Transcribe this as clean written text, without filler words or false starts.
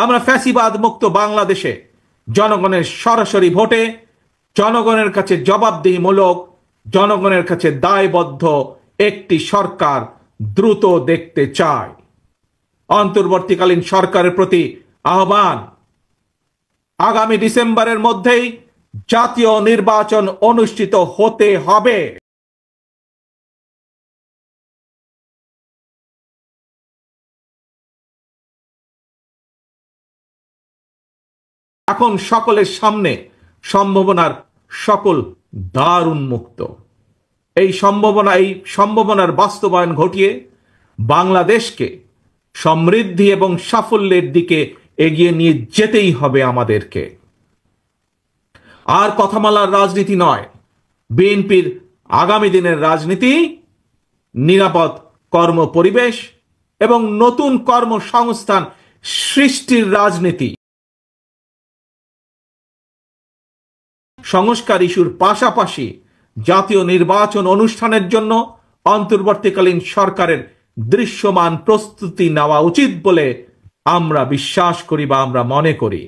আমরা ফ্যাসিবাদ মুক্ত বাংলাদেশে জনগণের সরাসরি ভোটে, জনগণের কাছে জবাবদিহিমূলক, জনগণের কাছে দায়বদ্ধ একটি সরকার দ্রুত দেখতে চায়। অন্তর্বর্তীকালীন সরকারের প্রতি আহ্বান, আগামী ডিসেম্বরের মধ্যেই জাতীয় নির্বাচন অনুষ্ঠিত হতে হবে। এখন সকলের সামনে সম্ভাবনার সকল দ্বার উন্মুক্ত। এই সম্ভাবনার বাস্তবায়ন ঘটিয়ে বাংলাদেশকে সমৃদ্ধি এবং সাফল্যের দিকে এগিয়ে নিয়ে যেতেই হবে আমাদেরকে। আর কথামালার রাজনীতি নয়, বিএনপির আগামী দিনের রাজনীতি নিরাপদ কর্ম পরিবেশ এবং নতুন কর্মসংস্থান সৃষ্টির রাজনীতি। সংস্কার ইস্যুর পাশাপাশি জাতীয় নির্বাচন অনুষ্ঠানের জন্য অন্তর্বর্তীকালীন সরকারের দৃশ্যমান প্রস্তুতি নেওয়া উচিত বলে আমরা বিশ্বাস করি বা আমরা মনে করি।